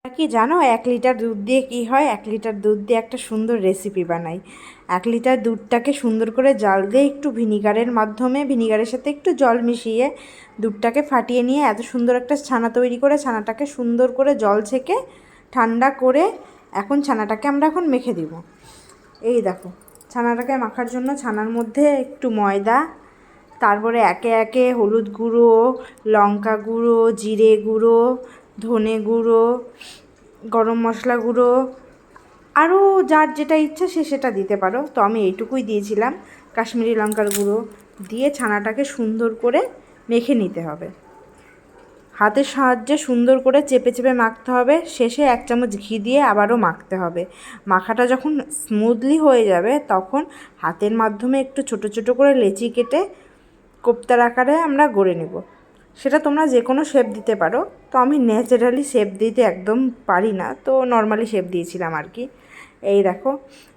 কি জানো 1 লিটার দুধ দিয়ে কি হয়? 1 লিটার দুধ দিয়ে একটা সুন্দর রেসিপি বানাই। 1 লিটার দুধটাকে সুন্দর করে জাল দিয়ে একটু ভিনিগারের মাধ্যমে, ভিনিগারের সাথে একটু জল মিশিয়ে দুধটাকে ফাটিয়ে নিয়ে এত সুন্দর একটা ছানা তৈরি করে, ছানাটাকে সুন্দর করে জল ছেঁকে ঠান্ডা করে এখন ছানাটাকে আমরা এখন মেখে দিব। এই দেখো, ছানাটাকে মাখার জন্য ছানার মধ্যে একটু ময়দা, তারপরে একে একে হলুদ গুঁড়ো, লঙ্কা গুঁড়ো, জিরে গুঁড়ো, ধনে গুঁড়ো, গরম মশলা গুঁড়ো, আরও যার যেটা ইচ্ছা সে সেটা দিতে পারো। তো আমি এইটুকুই দিয়েছিলাম, কাশ্মীরি লঙ্কার গুঁড়ো দিয়ে ছানাটাকে সুন্দর করে মেখে নিতে হবে। হাতের সাহায্যে সুন্দর করে চেপে চেপে মাখতে হবে। শেষে 1 চামচ ঘি দিয়ে আবারও মাখতে হবে। মাখাটা যখন স্মুথলি হয়ে যাবে তখন হাতের মাধ্যমে একটু ছোট ছোট করে লেচি কেটে কোপ্তার আকারে আমরা গড়ে নেব। সেটা তোমরা যে কোনো শেপ দিতে পারো। তো আমি ন্যাচারালি শেপ দিতে একদম পারি না, তো নর্মালি শেপ দিয়েছিলাম আর কি। এই দেখো,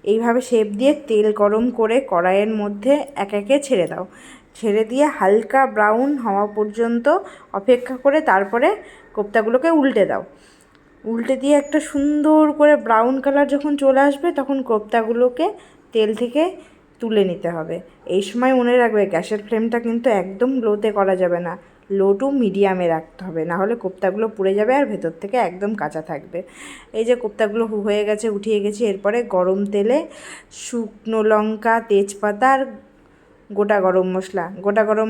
এইভাবে শেপ দিয়ে তেল গরম করে কড়াইয়ের মধ্যে একে একে ছেড়ে দাও। ছেড়ে দিয়ে হালকা ব্রাউন হওয়া পর্যন্ত অপেক্ষা করে তারপরে কোপ্তাগুলোকে উল্টে দাও। উল্টে দিয়ে একটা সুন্দর করে ব্রাউন কালার যখন চলে আসবে তখন কোপ্তাগুলোকে তেল থেকে তুলে নিতে হবে। এই সময় মনে রাখবে গ্যাসের ফ্লেমটা কিন্তু একদম লোতে করা যাবে না, লো টু মিডিয়ামে রাখতে হবে, নাহলে কোপ্তাগুলো পুড়ে যাবে আর ভেতর থেকে একদম কাঁচা থাকবে। এই যে কোপ্তাগুলো হয়ে গেছে, উঠিয়ে গেছে, এরপরে গরম তেলে শুকনো লঙ্কা, তেজপাতা আর গোটা গরম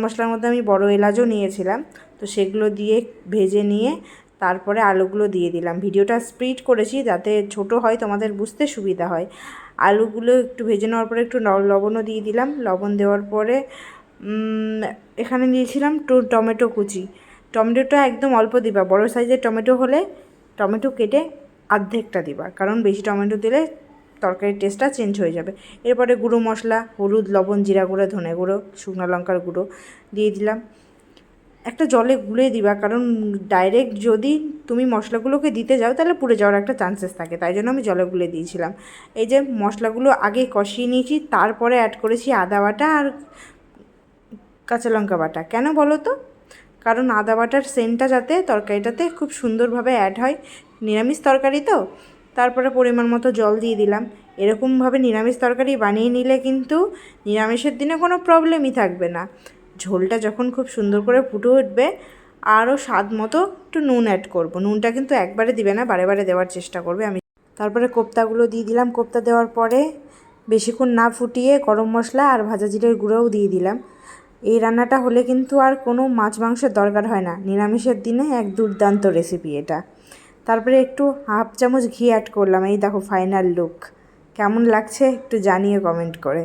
মশলার মধ্যে আমি বড় এলাচও নিয়েছিলাম, তো সেগুলো দিয়ে ভেজে নিয়ে তারপরে আলুগুলো দিয়ে দিলাম। ভিডিওটা স্প্লিট করেছি যাতে ছোট হয়, তোমাদের বুঝতে সুবিধা হয়। আলুগুলো একটু ভেজে নেওয়ার পরে একটু লবণও দিয়ে দিলাম। লবণ দেওয়ার পরে এখানে দিয়েছিলাম টমেটো কুচি। টমেটোটা একদম অল্প দিবা, বড় সাইজের টমেটো হলে টমেটো কেটে অর্ধেকটা দিবা, কারণ বেশি টমেটো দিলে তরকারির টেস্টটা চেঞ্জ হয়ে যাবে। এরপরে গুঁড়ো মশলা, হলুদ, লবণ, জিরা গুঁড়ো, ধনে গুঁড়ো, শুকনো লঙ্কার গুঁড়ো দিয়ে দিলাম। একটা জলে গুলে দিবা, কারণ ডাইরেক্ট যদি তুমি মশলাগুলোকে দিতে যাও তাহলে পুড়ে যাওয়ার একটা চান্সেস থাকে, তাই জন্য আমি জলে গুলে দিয়েছিলাম। এই যে মশলাগুলো আগে কষিয়ে নিয়েছি, তারপরে অ্যাড করেছি আদা বাটা আর কাঁচা লঙ্কা বাটা। কেন বলো তো? কারণ আদা বাটার সেন্টটা যাতে তরকারিটাতে খুব সুন্দরভাবে অ্যাড হয়, নিরামিষ তরকারি তো। তারপরে পরিমাণ মতো জল দিয়ে দিলাম। এরকমভাবে নিরামিষ তরকারি বানিয়ে নিলে কিন্তু নিরামিষের দিনে কোনো প্রবলেমই থাকবে না। ঝোলটা যখন খুব সুন্দর করে ফুটে উঠবে আরও স্বাদ মতো একটু নুন অ্যাড করব। নুনটা কিন্তু একবারে দিবে না, বারে বারে দেওয়ার চেষ্টা করবে। আমি তারপরে কোপ্তাগুলো দিয়ে দিলাম। কোপ্তা দেওয়ার পরে বেশিক্ষণ না ফুটিয়ে গরম মশলা আর ভাজা জিরের গুঁড়োও দিয়ে দিলাম। এই রান্নাটা হলে কিন্তু আর কোনো মাছ মাংসের দরকার হয় না। নিরামিষের দিনে এক দুর্দান্ত রেসিপি এটা। তারপরে একটু 1/2 চামচ ঘি অ্যাড করলাম। এই দেখো ফাইনাল লুক। কেমন লাগছে একটু জানিয়ে কমেন্ট করে।